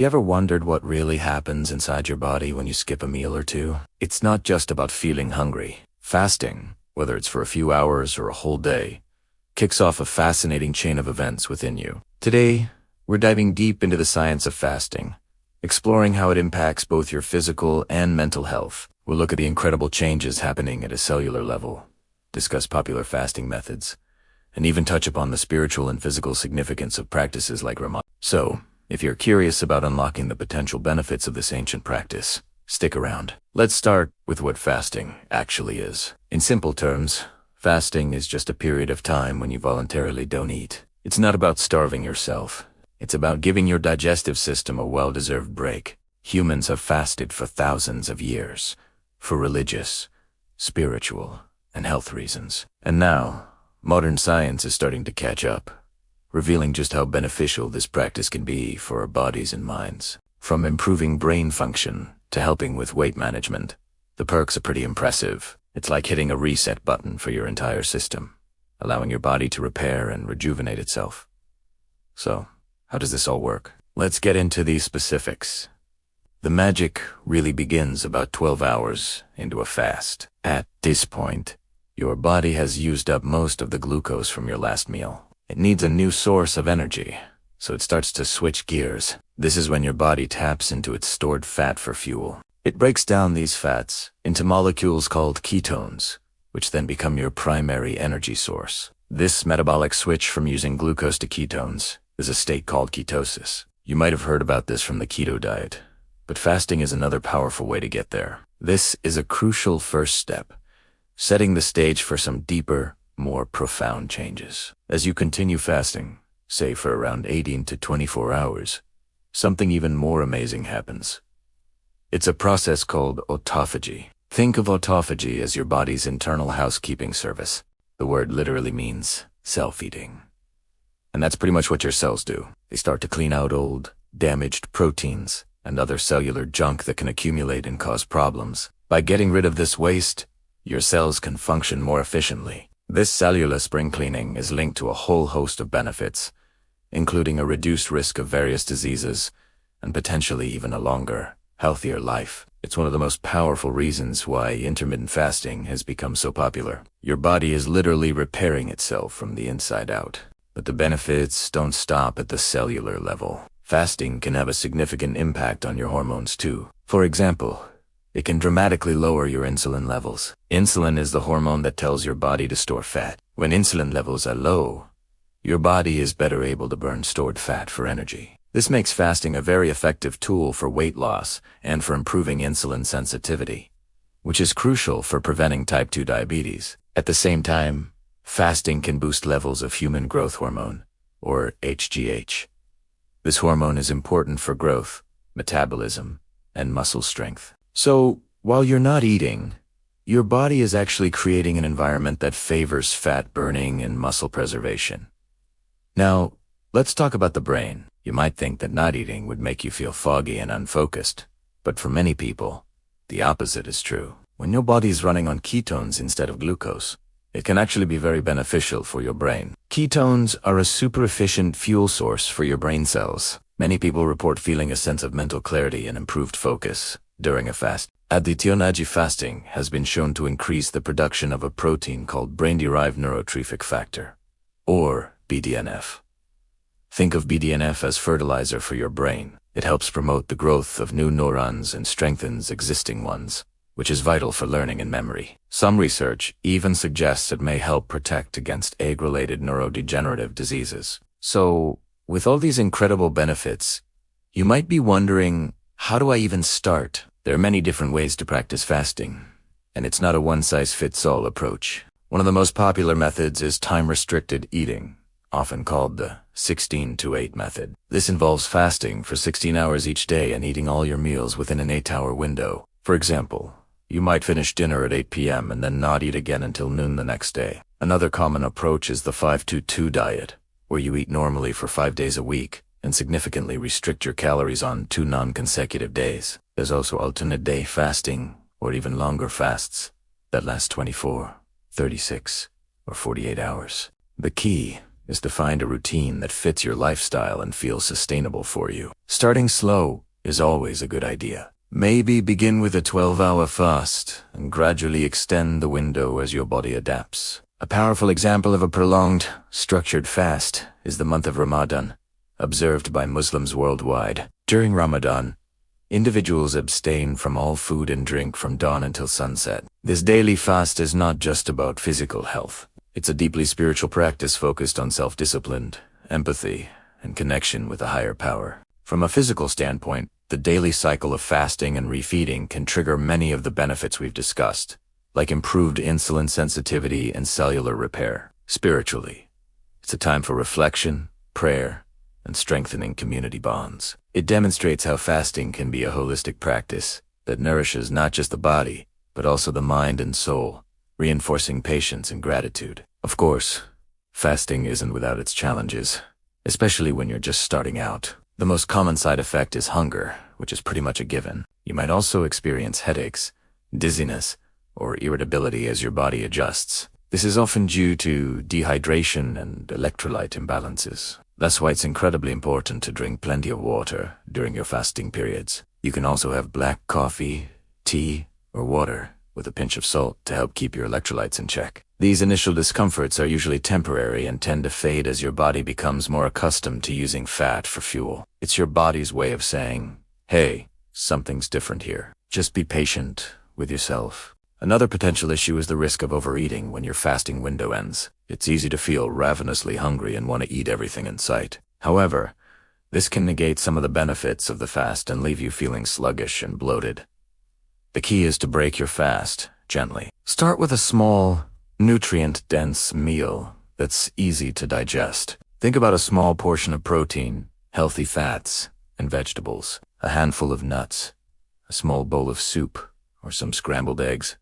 You ever wondered what really happens inside your body when you skip a meal or two? It's not just about feeling hungry. Fasting, whether it's for a few hours or a whole day, kicks off a fascinating chain of events within you. Today, we're diving deep into the science of fasting, exploring how it impacts both your physical and mental health. We'll look at the incredible changes happening at a cellular level, discuss popular fasting methods, and even touch upon the spiritual and physical significance of practices like Ramadan. So, if you're curious about unlocking the potential benefits of this ancient practice, stick around. Let's start with what fasting actually is. In simple terms, fasting is just a period of time when you voluntarily don't eat. It's not about starving yourself. It's about giving your digestive system a well-deserved break. Humans have fasted for thousands of years, for religious, spiritual, and health reasons. And now, modern science is starting to catch up, revealing just how beneficial this practice can be for our bodies and minds. From improving brain function to helping with weight management, the perks are pretty impressive. It's like hitting a reset button for your entire system, allowing your body to repair and rejuvenate itself. So, how does this all work? Let's get into these specifics. The magic really begins about 12 hours into a fast. At this point, your body has used up most of the glucose from your last meal. It needs a new source of energy, so it starts to switch gears. This is when your body taps into its stored fat for fuel. It breaks down these fats into molecules called ketones, which then become your primary energy source. This metabolic switch from using glucose to ketones is a state called ketosis. You might have heard about this from the keto diet, but fasting is another powerful way to get there. This is a crucial first step, setting the stage for some deeper, more profound changes. As you continue fasting, say for around 18 to 24 hours, something even more amazing happens. It's a process called autophagy. Think of autophagy as your body's internal housekeeping service. The word literally means self-eating. And that's pretty much what your cells do. They start to clean out old, damaged proteins and other cellular junk that can accumulate and cause problems. By getting rid of this waste, your cells can function more efficiently. This cellular spring cleaning is linked to a whole host of benefits, including a reduced risk of various diseases and potentially even a longer, healthier life. It's one of the most powerful reasons why intermittent fasting has become so popular. Your body is literally repairing itself from the inside out. But the benefits don't stop at the cellular level. Fasting can have a significant impact on your hormones too. For example, it can dramatically lower your insulin levels. Insulin is the hormone that tells your body to store fat. When insulin levels are low, your body is better able to burn stored fat for energy. This makes fasting a very effective tool for weight loss and for improving insulin sensitivity, which is crucial for preventing type 2 diabetes. At the same time, fasting can boost levels of human growth hormone, or HGH. This hormone is important for growth, metabolism, and muscle strength. So, while you're not eating, your body is actually creating an environment that favors fat burning and muscle preservation. Now, let's talk about the brain. You might think that not eating would make you feel foggy and unfocused, but for many people, the opposite is true. When your body is running on ketones instead of glucose, it can actually be very beneficial for your brain. Ketones are a super efficient fuel source for your brain cells. Many people report feeling a sense of mental clarity and improved focus during a fast. Autophagy fasting has been shown to increase the production of a protein called brain-derived neurotrophic factor, or BDNF. Think of BDNF as fertilizer for your brain. It helps promote the growth of new neurons and strengthens existing ones, which is vital for learning and memory. Some research even suggests it may help protect against age-related neurodegenerative diseases. So, with all these incredible benefits, you might be wondering, how do I even start? There are many different ways to practice fasting, and it's not a one-size-fits-all approach. One of the most popular methods is time-restricted eating, often called the 16-to-8 method. This involves fasting for 16 hours each day and eating all your meals within an 8-hour window. For example, you might finish dinner at 8 p.m. and then not eat again until noon the next day. Another common approach is the 5-2-2 diet, where you eat normally for 5 days a week and significantly restrict your calories on 2 non-consecutive days. There's also alternate day fasting, or even longer fasts that last 24, 36, or 48 hours. The key is to find a routine that fits your lifestyle and feels sustainable for you. Starting slow is always a good idea. Maybe begin with a 12-hour fast and gradually extend the window as your body adapts. A powerful example of a prolonged, structured fast is the month of Ramadan, observed by Muslims worldwide. During Ramadan, individuals abstain from all food and drink from dawn until sunset. This daily fast is not just about physical health. It's a deeply spiritual practice focused on self-discipline, empathy, and connection with a higher power. From a physical standpoint, the daily cycle of fasting and refeeding can trigger many of the benefits we've discussed, like improved insulin sensitivity and cellular repair. Spiritually, it's a time for reflection, prayer, and strengthening community bonds. It demonstrates how fasting can be a holistic practice that nourishes not just the body, but also the mind and soul, reinforcing patience and gratitude. Of course, fasting isn't without its challenges, especially when you're just starting out. The most common side effect is hunger, which is pretty much a given. You might also experience headaches, dizziness, or irritability as your body adjusts. This is often due to dehydration and electrolyte imbalances. That's why it's incredibly important to drink plenty of water during your fasting periods. You can also have black coffee, tea, or water with a pinch of salt to help keep your electrolytes in check. These initial discomforts are usually temporary and tend to fade as your body becomes more accustomed to using fat for fuel. It's your body's way of saying, hey, something's different here. Just be patient with yourself. Another potential issue is the risk of overeating when your fasting window ends. It's easy to feel ravenously hungry and want to eat everything in sight. However, this can negate some of the benefits of the fast and leave you feeling sluggish and bloated. The key is to break your fast gently. Start with a small, nutrient-dense meal that's easy to digest. Think about a small portion of protein, healthy fats, and vegetables, a handful of nuts, a small bowl of soup, or some scrambled eggs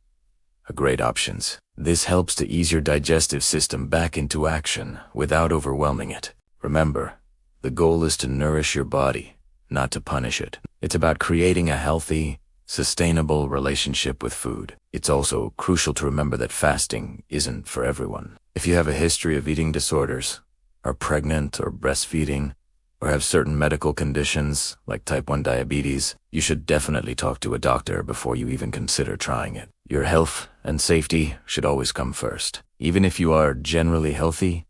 are great options. This helps to ease your digestive system back into action without overwhelming it. Remember, the goal is to nourish your body, not to punish it. It's about creating a healthy, sustainable relationship with food. It's also crucial to remember that fasting isn't for everyone. If you have a history of eating disorders, are pregnant or breastfeeding, or have certain medical conditions like type 1 diabetes, you should definitely talk to a doctor before you even consider trying it. Your health and safety should always come first. Even if you are generally healthy,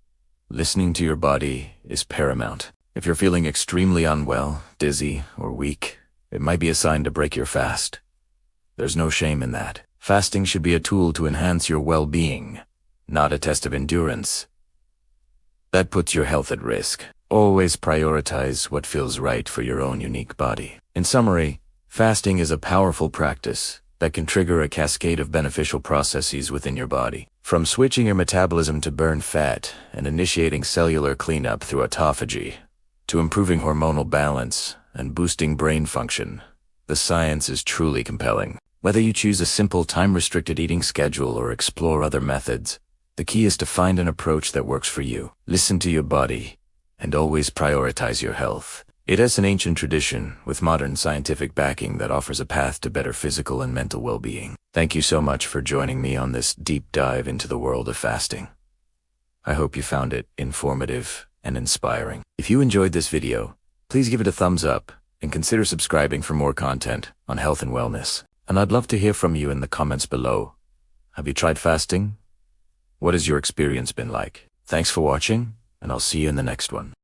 listening to your body is paramount. If you're feeling extremely unwell, dizzy, or weak, it might be a sign to break your fast. There's no shame in that. Fasting should be a tool to enhance your well-being, not a test of endurance. That puts your health at risk. Always prioritize what feels right for your own unique body. In summary, fasting is a powerful practice that can trigger a cascade of beneficial processes within your body. From switching your metabolism to burn fat and initiating cellular cleanup through autophagy, to improving hormonal balance and boosting brain function, the science is truly compelling. Whether you choose a simple time-restricted eating schedule or explore other methods, the key is to find an approach that works for you. Listen to your body, and always prioritize your health. It has an ancient tradition with modern scientific backing that offers a path to better physical and mental well-being. Thank you so much for joining me on this deep dive into the world of fasting. I hope you found it informative and inspiring. If you enjoyed this video, please give it a thumbs up and consider subscribing for more content on health and wellness. And I'd love to hear from you in the comments below. Have you tried fasting? What has your experience been like? Thanks for watching, and I'll see you in the next one.